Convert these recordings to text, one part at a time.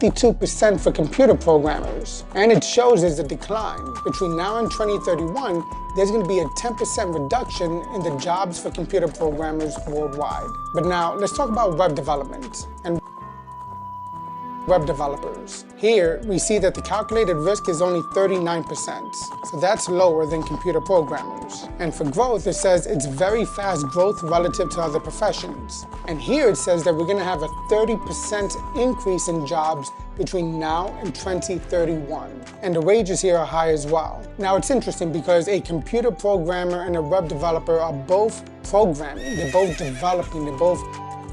52% for computer programmers. And it shows there's a decline. Between now and 2031, there's going to be a 10% reduction in the jobs for computer programmers worldwide. But now, let's talk about web development and web developers. Here, we see that the calculated risk is only 39%, so that's lower than computer programmers. And for growth, it says it's very fast growth relative to other professions. And here it says that we're going to have a 30% increase in jobs between now and 2031. And the wages here are high as well. Now it's interesting because a computer programmer and a web developer are both programming, they're both developing, they're both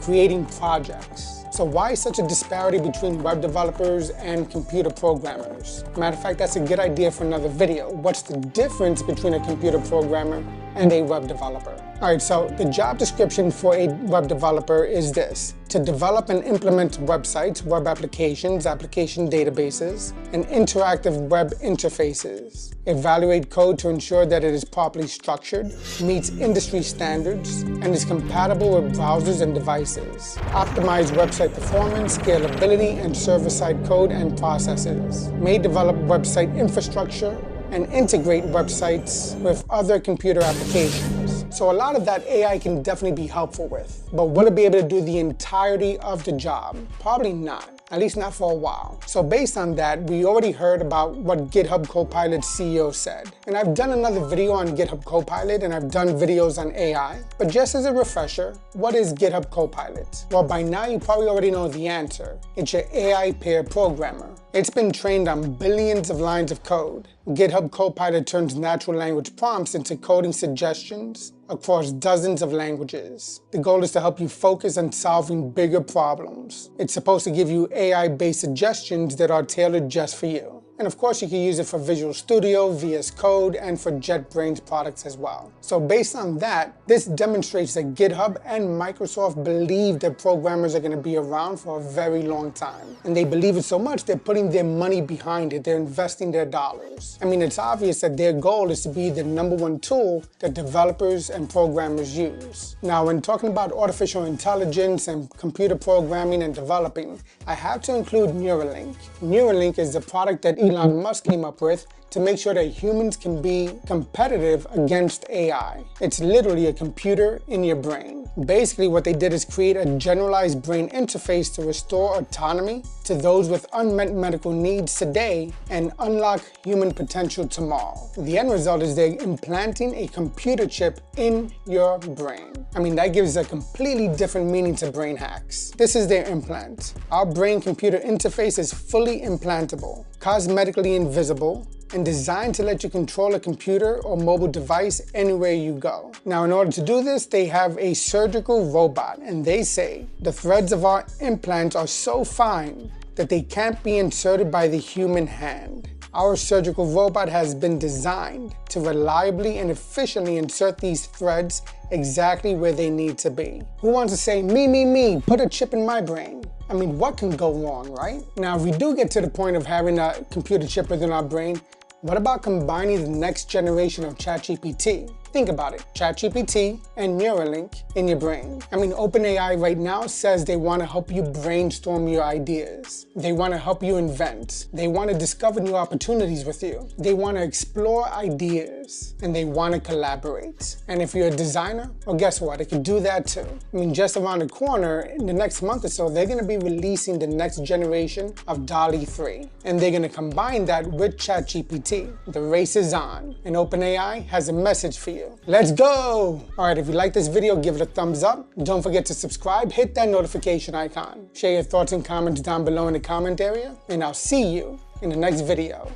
creating projects. So why such a disparity between web developers and computer programmers? Matter of fact, that's a good idea for another video. What's the difference between a computer programmer and a web developer? All right, so the job description for a web developer is this: to develop and implement websites, web applications, application databases, and interactive web interfaces. Evaluate code to ensure that it is properly structured, meets industry standards, and is compatible with browsers and devices. Optimize website performance, scalability, and server-side code and processes. May develop website infrastructure and integrate websites with other computer applications. So a lot of that AI can definitely be helpful with. But will it be able to do the entirety of the job? Probably not. At least not for a while. So based on that, we already heard about what GitHub Copilot CEO said. And I've done another video on GitHub Copilot, and I've done videos on AI. But just as a refresher, what is GitHub Copilot? Well, by now you probably already know the answer. It's your AI peer programmer. It's been trained on billions of lines of code. GitHub Copilot turns natural language prompts into coding suggestions across dozens of languages. The goal is to help you focus on solving bigger problems. It's supposed to give you AI-based suggestions that are tailored just for you. And of course, you can use it for Visual Studio, VS Code, and for JetBrains products as well. So based on that, this demonstrates that GitHub and Microsoft believe that programmers are going to be around for a very long time. And they believe it so much, they're putting their money behind it. They're investing their dollars. I mean, it's obvious that their goal is to be the #1 tool that developers and programmers use. Now, when talking about artificial intelligence and computer programming and developing, I have to include Neuralink. Neuralink is the product that Elon Musk came up with to make sure that humans can be competitive against AI. It's literally a computer in your brain. Basically, what they did is create a generalized brain interface to restore autonomy to those with unmet medical needs today and unlock human potential tomorrow. The end result is they're implanting a computer chip in your brain. I mean, that gives a completely different meaning to brain hacks. This is their implant. Our brain-computer interface is fully implantable, cosmetically invisible, and designed to let you control a computer or mobile device anywhere you go. Now, in order to do this, they have a surgical robot, and they say the threads of our implants are so fine that they can't be inserted by the human hand. Our surgical robot has been designed to reliably and efficiently insert these threads exactly where they need to be. Who wants to say, me, put a chip in my brain? I mean, what can go wrong, right? Now, if we do get to the point of having a computer chip within our brain, what about combining the next generation of ChatGPT? Think about it, ChatGPT and Neuralink in your brain. I mean, OpenAI right now says they want to help you brainstorm your ideas. They want to help you invent. They want to discover new opportunities with you. They want to explore ideas, and they want to collaborate. And if you're a designer, well, guess what? It can do that too. I mean, just around the corner, in the next month or so, they're going to be releasing the next generation of DALL-E 3. And they're going to combine that with ChatGPT. The race is on, and OpenAI has a message for you. Let's go! Alright, if you like this video, give it a thumbs up. Don't forget to subscribe, hit that notification icon. Share your thoughts and comments down below in the comment area, and I'll see you in the next video.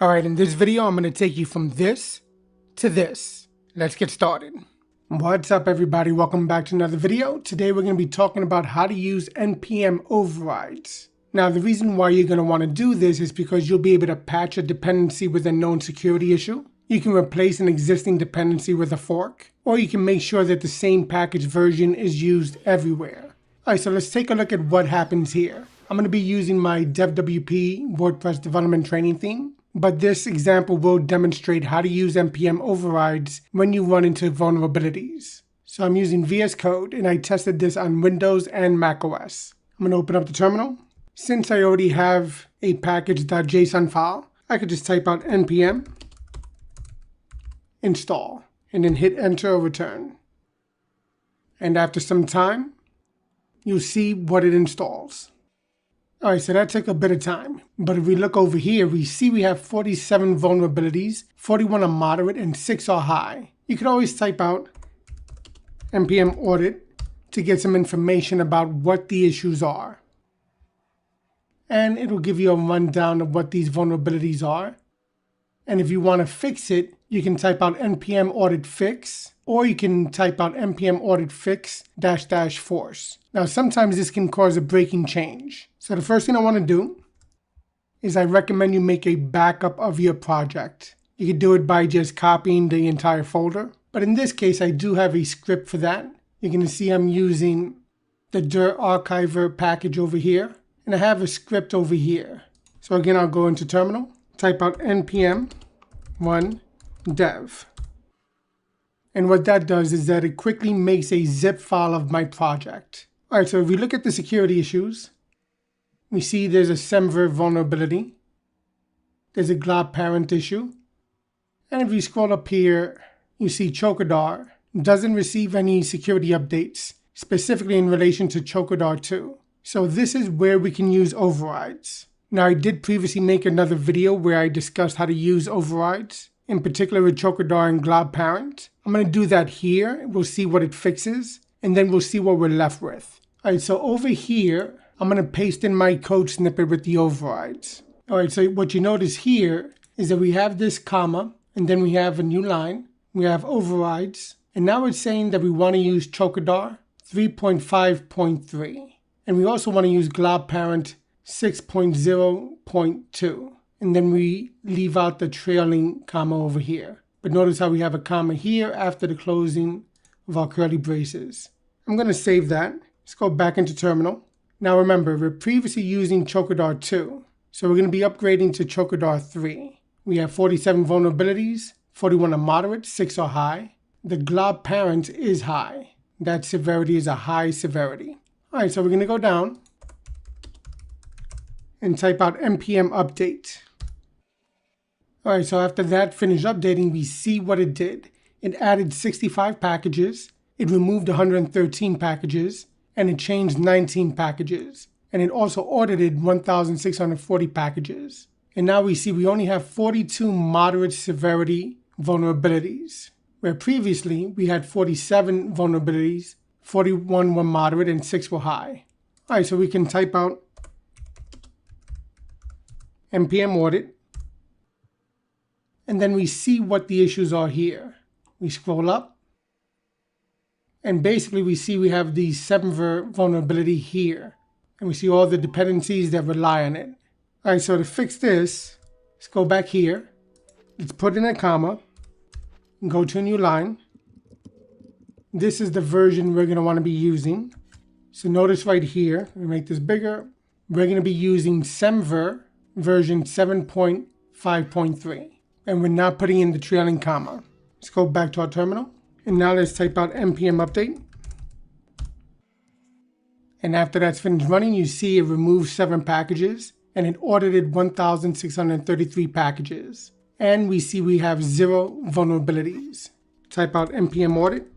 Alright, in this video, I'm going to take you from this to this. Let's get started. What's up, everybody? Welcome back to another video. Today we're going to be talking about how to use NPM overrides. Now, the reason why you're going to want to do this is because you'll be able to patch a dependency with a known security issue. You can replace an existing dependency with a fork, or you can make sure that the same package version is used everywhere. Alright, so let's take a look at what happens here. I'm going to be using my DevWP WordPress development training theme. but this example will demonstrate how to use npm overrides when you run into vulnerabilities. So I'm using VS Code, and I tested this on Windows and macOS. I'm going to open up the terminal. Since I already have a package.json file, I could just type out npm install and then hit enter or return. And after some time, you'll see what it installs. Alright, so that took a bit of time. But if we look over here, we see we have 47 vulnerabilities, 41 are moderate, and 6 are high. You could always type out npm audit to get some information about what the issues are. And it'll give you a rundown of what these vulnerabilities are. And if you want to fix it, you can type out npm audit fix, or you can type out npm audit fix -- force. Now, sometimes this can cause a breaking change. So the first thing I want to do is I recommend you make a backup of your project. You could do it by just copying the entire folder. But in this case, I do have a script for that. You're going to see I'm using the dir archiver package over here. And I have a script over here. So again, I'll go into terminal, type out npm run dev. And what that does is that it quickly makes a zip file of my project. All right, so if we look at the security issues, we see there's a semver vulnerability. There's a glob parent issue. And if you scroll up here, you see Chocodar doesn't receive any security updates, specifically in relation to Chocodar 2. So this is where we can use overrides. Now, I did previously make another video where I discussed how to use overrides, in particular with Chocodar and glob parent. I'm going to do that here. We'll see what it fixes, and then we'll see what we're left with. All right, so over here, I'm going to paste in my code snippet with the overrides. All right, so what you notice here is that we have this comma, and then we have a new line. We have overrides, and now it's saying that we want to use Chocodar 3.5.3. And we also want to use glob parent 6.0.2. And then we leave out the trailing comma over here. But notice how we have a comma here after the closing of our curly braces. I'm going to save that. Let's go back into terminal. Now remember, we're previously using Chocodar 2. So we're going to be upgrading to Chocodar 3. We have 47 vulnerabilities, 41 are moderate, 6 are high. The glob parent is high. That severity is a high severity. All right, so we're going to go down and type out npm update. All right, so after that finished updating, we see what it did. It added 65 packages, it removed 113 packages, and it changed 19 packages. And it also audited 1,640 packages. And now we see we only have 42 moderate severity vulnerabilities, where previously we had 47 vulnerabilities, 41 were moderate, and 6 were high. All right, so we can type out npm audit, and then we see what the issues are here. We scroll up, and basically we see we have the semver vulnerability here, and we see all the dependencies that rely on it. All right, so to fix this, let's go back here. Let's put in a comma and go to a new line. This is the version we're going to want to be using. So notice right here, we make this bigger. We're going to be using semver version 7.5.3. And we're not putting in the trailing comma. Let's go back to our terminal. And now let's type out npm update. And after that's finished running, you see it removed 7 packages and it audited 1,633 packages. And we see we have 0 vulnerabilities. Type out npm audit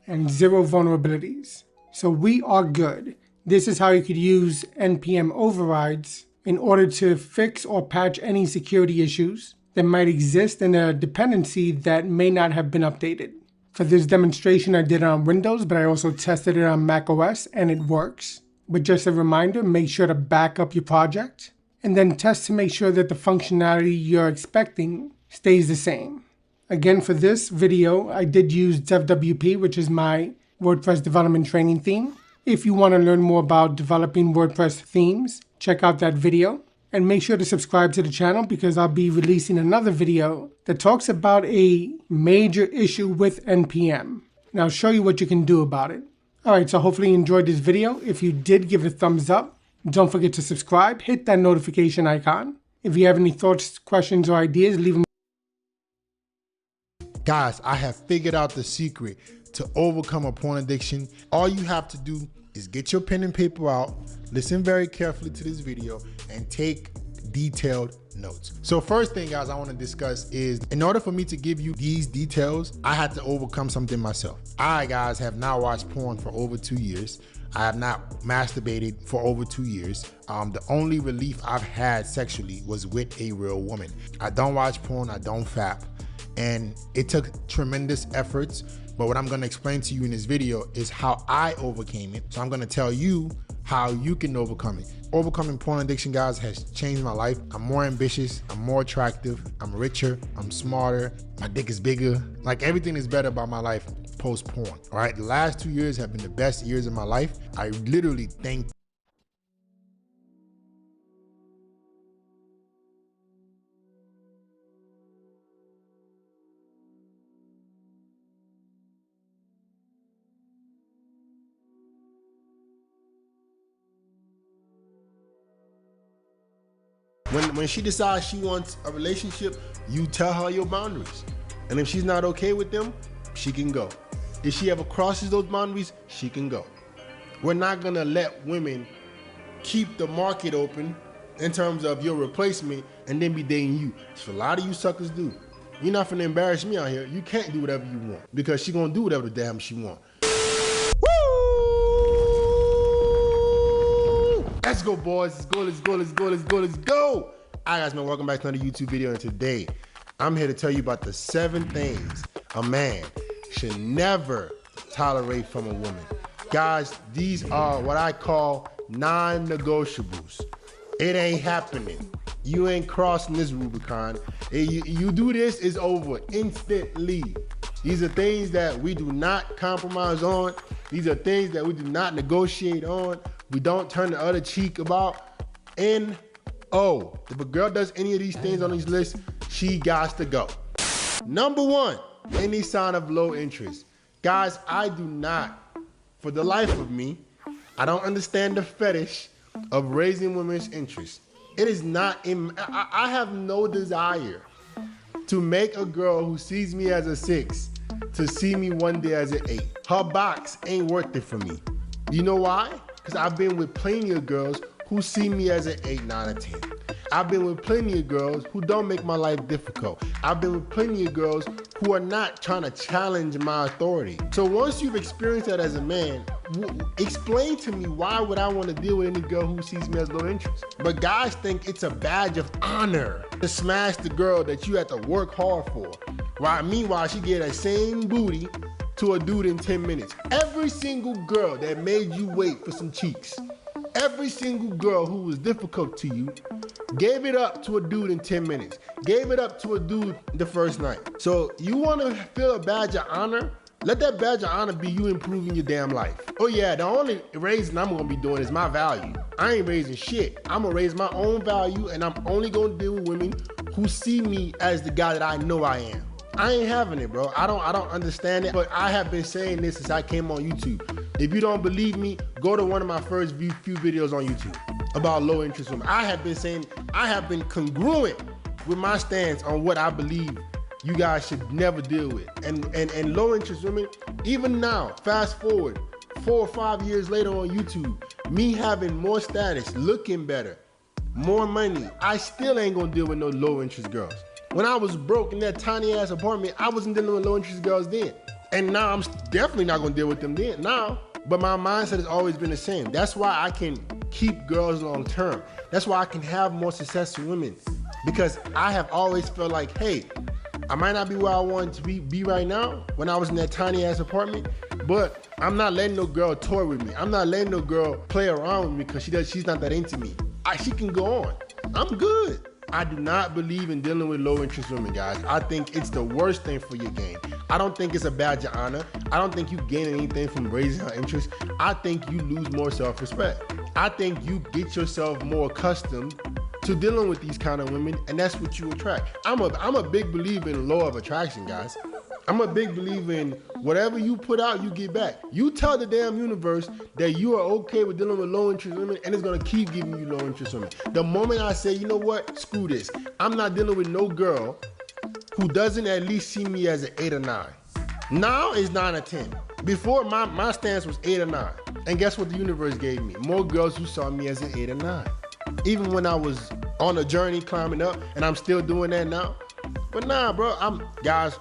and 0 vulnerabilities. So we are good. This is how you could use npm overrides in order to fix or patch any security issues that might exist in a dependency that may not have been updated. For this demonstration, I did it on Windows, but I also tested it on macOS, and it works. But just a reminder, make sure to back up your project and then test to make sure that the functionality you're expecting stays the same. Again, for this video, I did use DevWP, which is my WordPress development training theme. If you want to learn more about developing WordPress themes, check out that video. And make sure to subscribe to the channel because I'll be releasing another video that talks about a major issue with NPM. And I'll show you what you can do about it. Alright, so hopefully you enjoyed this video. If you did, give it a thumbs up. Don't forget to subscribe, hit that notification icon. If you have any thoughts, questions, or ideas, leave them. Guys, I have figured out the secret to overcome a porn addiction. All you have to do is get your pen and paper out, listen very carefully to this video, and take detailed notes. So first thing, guys, I want to discuss is, in order for me to give you these details, I had to overcome something myself. I, guys, have now watched porn for over 2 years. I have not masturbated for over 2 years. The only relief I've had sexually was with a real woman. I don't watch porn, I don't fap. And it took tremendous efforts, but what I'm gonna explain to you in this video is how I overcame it. So I'm gonna tell you how you can overcome it. Overcoming porn addiction, guys, has changed my life. I'm more ambitious, I'm more attractive, I'm richer, I'm smarter, my dick is bigger. Like, everything is better about my life post porn, all right? The last 2 years have been the best years of my life. I literally thank When she decides she wants a relationship, you tell her your boundaries. And if she's not okay with them, she can go. If she ever crosses those boundaries, she can go. We're not gonna let women keep the market open in terms of your replacement and then be dating you. So a lot of you suckers do. You're not finna embarrass me out here. You can't do whatever you want because she gonna do whatever the damn she want. Let's go, boys. Let's go, let's go, let's go, let's go, let's go. All right, guys, man, welcome back to another YouTube video. And today, I'm here to tell you about the 7 things a man should never tolerate from a woman. Guys, these are what I call non-negotiables. It ain't happening. You ain't crossing this Rubicon. You do this, it's over instantly. These are things that we do not compromise on. These are things that we do not negotiate on. We don't turn the other cheek about. N-O. If a girl does any of these things on these lists, she got to go. Number 1, any sign of low interest. Guys, I do not, for the life of me, I don't understand the fetish of raising women's interest. It is not, I have no desire to make a girl who sees me as a 6 to see me one day as an 8. Her box ain't worth it for me. You know why? Because I've been with plenty of girls who see me as an 8, 9, or 10. I've been with plenty of girls who don't make my life difficult. I've been with plenty of girls who are not trying to challenge my authority. So once you've experienced that as a man, explain to me, why would I want to deal with any girl who sees me as low interest? But guys think it's a badge of honor to smash the girl that you have to work hard for. While meanwhile, she get that same booty to a dude in 10 minutes. Every single girl that made you wait for some cheeks, every single girl who was difficult to you, gave it up to a dude in 10 minutes, gave it up to a dude the first night. So you want to feel a badge of honor? Let that badge of honor be you improving your damn life. Oh yeah, the only raising I'm gonna be doing is my value. I ain't raising shit. I'm gonna raise my own value, and I'm only gonna deal with women who see me as the guy that I know I am. I ain't having it, bro. I don't understand it, but I have been saying this since I came on YouTube. If you don't believe me, go to one of my first few videos on YouTube about low interest women. I have been congruent with my stance on what I believe you guys should never deal with. And low interest women, even now, fast forward 4 or 5 years later on YouTube, me having more status, looking better, more money, I still ain't gonna deal with no low interest girls. When I was broke in that tiny ass apartment, I wasn't dealing with low interest girls then. And now I'm definitely not gonna deal with them then now. But my mindset has always been the same. That's why I can keep girls long term. That's why I can have more successful women. Because I have always felt like, hey, I might not be where I want to be right now when I was in that tiny ass apartment, but I'm not letting no girl toy with me. I'm not letting no girl play around with me because she's not that into me. She can go on. I'm good. I do not believe in dealing with low interest women, guys. I think it's the worst thing for your game. I don't think it's a badge of honor. I don't think you gain anything from raising her interest. I think you lose more self-respect. I think you get yourself more accustomed to dealing with these kind of women, and that's what you attract. I'm a big believer in law of attraction, guys. I'm a big believer in whatever you put out, you get back. You tell the damn universe that you are okay with dealing with low interest women, and it's gonna keep giving you low interest women. The moment I say, you know what, screw this, I'm not dealing with no girl who doesn't at least see me as an 8 or 9. Now it's 9 or 10. Before, my stance was 8 or 9. And guess what the universe gave me? More girls who saw me as an 8 or 9. Even when I was on a journey climbing up, and I'm still doing that now. But nah, bro, guys,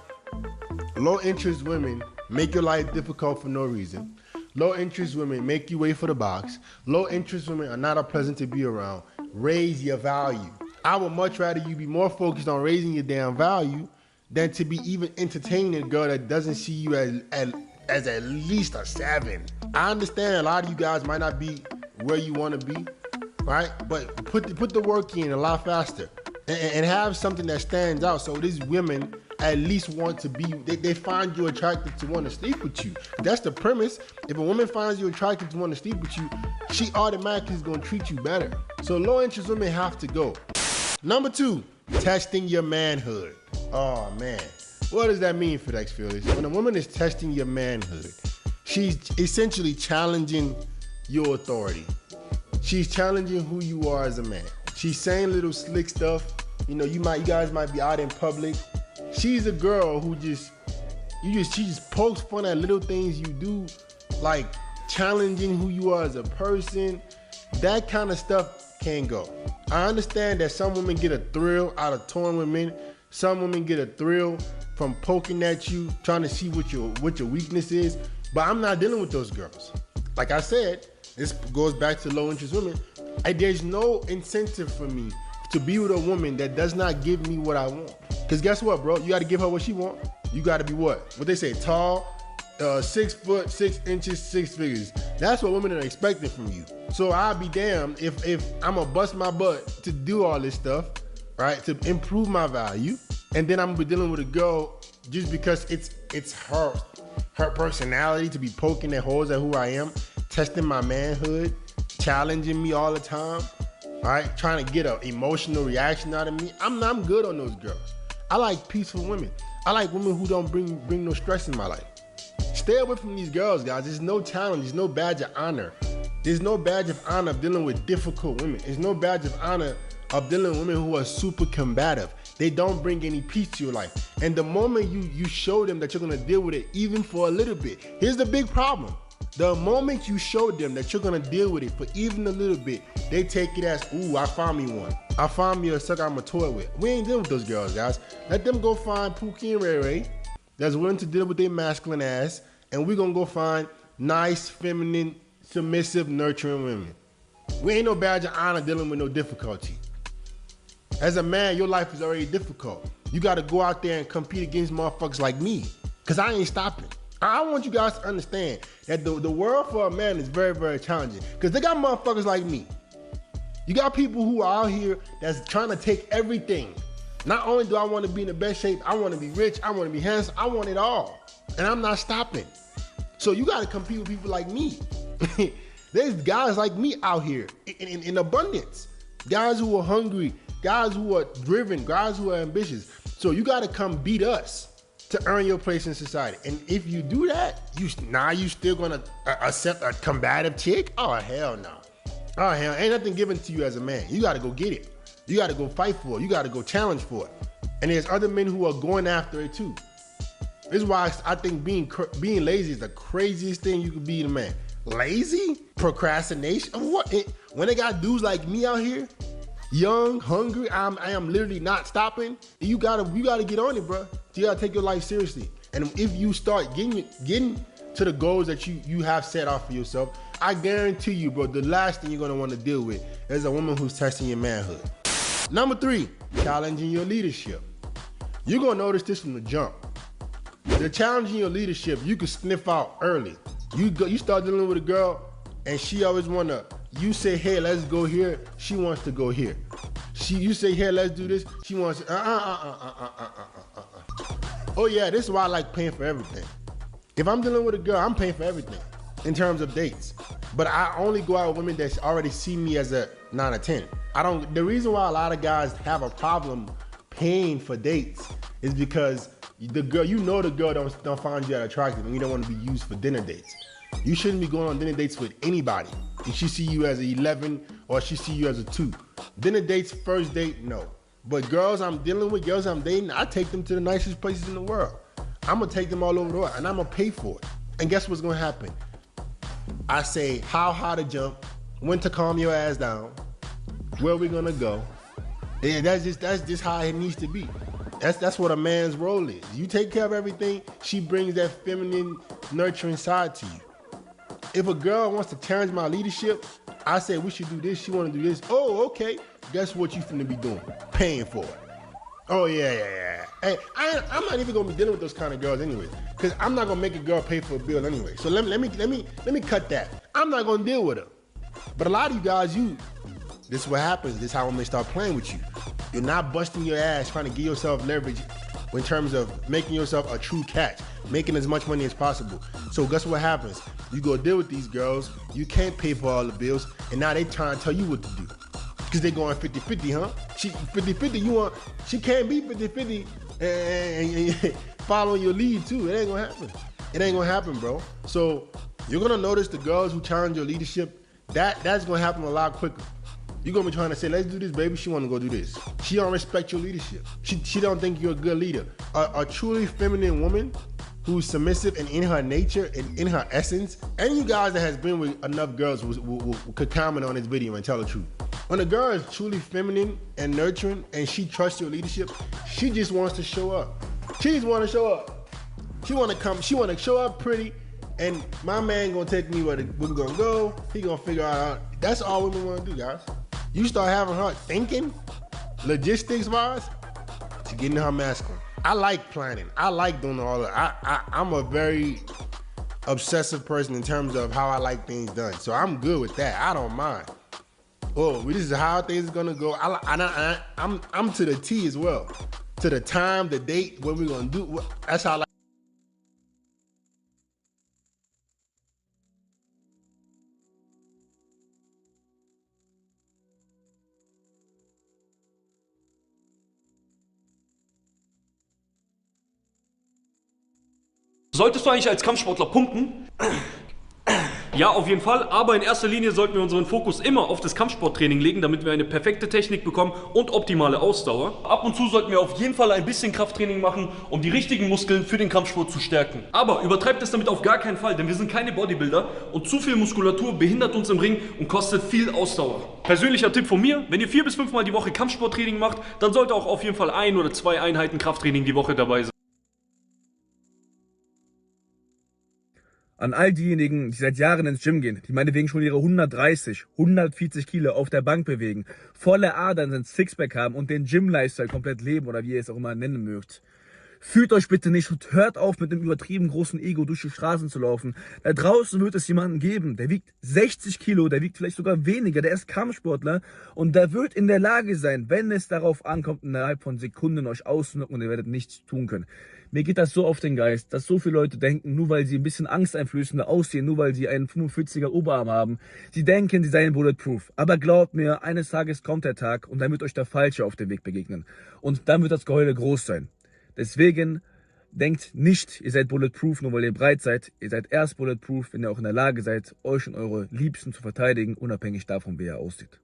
low interest women make your life difficult for no reason. Low interest women make you wait for the box. Low interest women are not a pleasant to be around. Raise your value. I would much rather you be more focused on raising your damn value than to be even entertaining a girl that doesn't see you as at least a 7. I understand a lot of you guys might not be where you want to be, right? But put the work in a lot faster and have something that stands out so these women at least want to be, they find you attractive to want to sleep with you. That's the premise. If a woman finds you attractive to want to sleep with you, she automatically is going to treat you better. So low interest women have to go. Number 2, testing your manhood. Oh man, what does that mean, FedEx Fearless? When a woman is testing your manhood, she's essentially challenging your authority. She's challenging who you are as a man. She's saying little slick stuff. You know, you guys might be out in public. She's a girl who she just pokes fun at little things you do, like challenging who you are as a person. That kind of stuff can go. I understand that some women get a thrill out of toying with men. Some women get a thrill from poking at you, trying to see what your weakness is. But I'm not dealing with those girls. Like I said, this goes back to low interest women. There's no incentive for me to be with a woman that does not give me what I want. Because guess what, bro? You got to give her what she want. You got to be what they say, tall, 6 foot, 6 inches, 6 figures. That's what women are expecting from you. So I'll be damned if I'm going to bust my butt to do all this stuff, right? To improve my value. And then I'm going to be dealing with a girl just because it's her personality to be poking at holes at who I am, testing my manhood, challenging me all the time, all right? Trying to get an emotional reaction out of me. I'm good on those girls. I like peaceful women. I like women who don't bring no stress in my life. Stay away from these girls, guys. There's no challenge. There's no badge of honor. There's no badge of honor of dealing with difficult women. There's no badge of honor of dealing with women who are super combative. They don't bring any peace to your life. And the moment you show them that you're gonna deal with it, even for a little bit, here's the big problem. The moment you show them that you're gonna deal with it for even a little bit, they take it as, ooh, I found me one. I found me a sucker I'm a toy with. We ain't dealing with those girls, guys. Let them go find Pookie and Ray Ray that's willing to deal with their masculine ass, and we're gonna go find nice, feminine, submissive, nurturing women. We ain't no badge of honor dealing with no difficulty. As a man, your life is already difficult. You gotta go out there and compete against motherfuckers like me, cause I ain't stopping. I want you guys to understand that the world for a man is very, very challenging, because they got motherfuckers like me. You got people who are out here that's trying to take everything. Not only do I want to be in the best shape, I want to be rich, I want to be handsome, I want it all. And I'm not stopping. So you got to compete with people like me. There's guys like me out here in abundance. Guys who are hungry, guys who are driven, guys who are ambitious. So you got to come beat us to earn your place in society. And if you do that, you still going to accept a combative chick? Oh, hell no. Oh, hell, ain't nothing given to you as a man. You got to go get it. You got to go fight for it. You got to go challenge for it. And there's other men who are going after it too. This is why I think being lazy is the craziest thing you could be in a man. Lazy? Procrastination? What? When they got dudes like me out here, young, hungry, I am literally not stopping. You gotta get on it, bro. You gotta take your life seriously. And if you start getting to the goals that you have set out for yourself, I guarantee you, bro, the last thing you're gonna want to deal with is a woman who's testing your manhood. Number 3, challenging your leadership. You're gonna notice this from the jump. The challenging your leadership, you can sniff out early. You start dealing with a girl, and she always wanna. You say, hey, let's go here. She wants to go here. You say, hey, let's do this. She wants. Oh yeah, this is why I like paying for everything. If I'm dealing with a girl, I'm paying for everything in terms of dates. But I only go out with women that already see me as a 9 or 10. The reason why a lot of guys have a problem paying for dates is because The girl, the girl don't find you that attractive, and you don't want to be used for dinner dates. You shouldn't be going on dinner dates with anybody. If she see you as an 11 or she see you as a 2. Dinner dates, first date, no. But girls I'm dealing with, girls I'm dating, I take them to the nicest places in the world. I'm gonna take them all over the world, and I'm gonna pay for it. And guess what's gonna happen? I say how high to jump, when to calm your ass down, where we gonna go. Yeah, that's just how it needs to be. That's what a man's role is. You take care of everything, she brings that feminine, nurturing side to you. If a girl wants to challenge my leadership, I say we should do this, she wanna do this. Oh, okay. Guess what you finna be doing? Paying for it. Oh yeah. Hey, I'm not even gonna be dealing with those kind of girls anyway, because I'm not gonna make a girl pay for a bill anyway. So let me cut that. I'm not gonna deal with her. But a lot of you guys, this is what happens. This is how I'm gonna start playing with you. You're not busting your ass trying to give yourself leverage in terms of making yourself a true catch, making as much money as possible. So guess what happens? You go deal with these girls, you can't pay for all the bills, and now they trying to tell you what to do. Because they going 50-50, huh? She 50-50, she can't be 50-50 and follow your lead too. It ain't gonna happen. It ain't gonna happen, bro. So you're gonna notice the girls who challenge your leadership, that's gonna happen a lot quicker. You're gonna be trying to say, let's do this, baby. She wanna go do this. She don't respect your leadership. She don't think you're a good leader. A truly feminine woman who's submissive and in her nature and in her essence, and you guys that has been with enough girls could comment on this video and tell the truth. When a girl is truly feminine and nurturing and she trusts your leadership, she just wants to show up. She just wanna show up. She wanna show up pretty, and my man gonna take me where we're gonna go. He gonna figure out. That's all women wanna do, guys. You start having her thinking, logistics-wise, to getting her masculine. I like planning. I like doing all that. I'm a very obsessive person in terms of how I like things done. So I'm good with that. I don't mind. Oh, this is how things are gonna go. I'm to the T as well. To the time, the date, what we're gonna do. That's how I like. Solltest du eigentlich als Kampfsportler punkten? Ja, auf jeden Fall, aber in erster Linie sollten wir unseren Fokus immer auf das Kampfsporttraining legen, damit wir eine perfekte Technik bekommen und optimale Ausdauer. Ab und zu sollten wir auf jeden Fall ein bisschen Krafttraining machen, um die richtigen Muskeln für den Kampfsport zu stärken. Aber übertreibt es damit auf gar keinen Fall, denn wir sind keine Bodybuilder und zu viel Muskulatur behindert uns im Ring und kostet viel Ausdauer. Persönlicher Tipp von mir, wenn ihr 4 bis 5 Mal die Woche Kampfsporttraining macht, dann sollte auch auf jeden Fall 1 oder 2 Einheiten Krafttraining die Woche dabei sein. An all diejenigen, die seit Jahren ins Gym gehen, die meinetwegen schon ihre 130, 140 Kilo auf der Bank bewegen, volle Adern sind, Sixpack haben und den Gym-Lifestyle komplett leben oder wie ihr es auch immer nennen mögt. Fühlt euch bitte nicht und hört auf, mit dem übertrieben großen Ego durch die Straßen zu laufen. Da draußen wird es jemanden geben, der wiegt 60 Kilo, der wiegt vielleicht sogar weniger, der ist Kampfsportler und der wird in der Lage sein, wenn es darauf ankommt, innerhalb von Sekunden euch auszunocken und ihr werdet nichts tun können. Mir geht das so auf den Geist, dass so viele Leute denken, nur weil sie ein bisschen angsteinflößender aussehen, nur weil sie einen 45er Oberarm haben, sie denken, sie seien bulletproof. Aber glaubt mir, eines Tages kommt der Tag und dann wird euch der Falsche auf dem Weg begegnen. Und dann wird das Geheule groß sein. Deswegen denkt nicht, ihr seid bulletproof, nur weil ihr breit seid. Ihr seid erst bulletproof, wenn ihr auch in der Lage seid, euch und eure Liebsten zu verteidigen, unabhängig davon, wie ihr aussieht.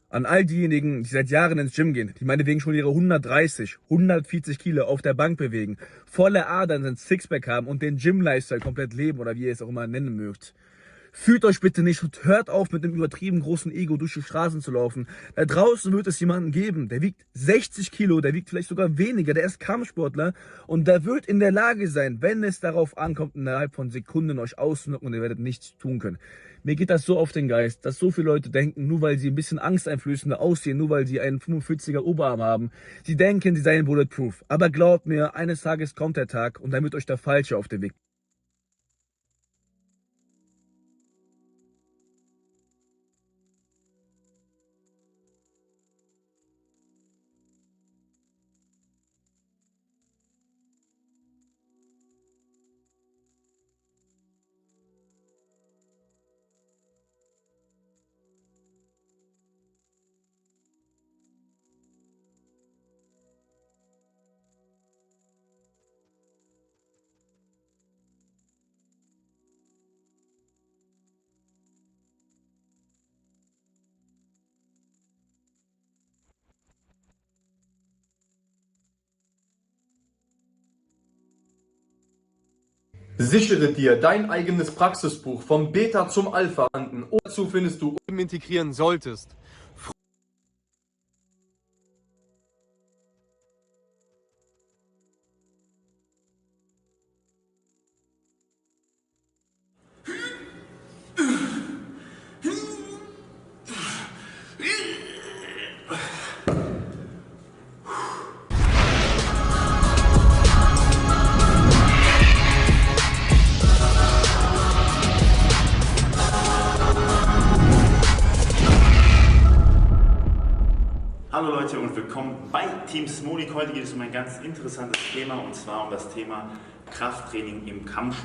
An all diejenigen, die seit Jahren ins Gym gehen, die meinetwegen schon ihre 130, 140 Kilo auf der Bank bewegen, volle Adern sind, Sixpack haben und den Gym-Lifestyle komplett leben oder wie ihr es auch immer nennen mögt. Fühlt euch bitte nicht und hört auf, mit dem übertrieben großen Ego durch die Straßen zu laufen. Da draußen wird es jemanden geben, der wiegt 60 Kilo, der wiegt vielleicht sogar weniger, der ist Kampfsportler und der wird in der Lage sein, wenn es darauf ankommt, innerhalb von Sekunden euch auszunocken und ihr werdet nichts tun können. Mir geht das so auf den Geist, dass so viele Leute denken, nur weil sie ein bisschen angsteinflößender aussehen, nur weil sie einen 45er Oberarm haben, sie denken, sie seien bulletproof. Aber glaubt mir, eines Tages kommt der Tag und dann wird euch der Falsche auf den Weg. Sichere dir dein eigenes Praxisbuch vom Beta zum Alpha an. Dazu findest du integrieren solltest. Hallo Leute und willkommen bei Team Smolik. Heute geht es um ein ganz interessantes Thema und zwar um das Thema Krafttraining im Kampfsport.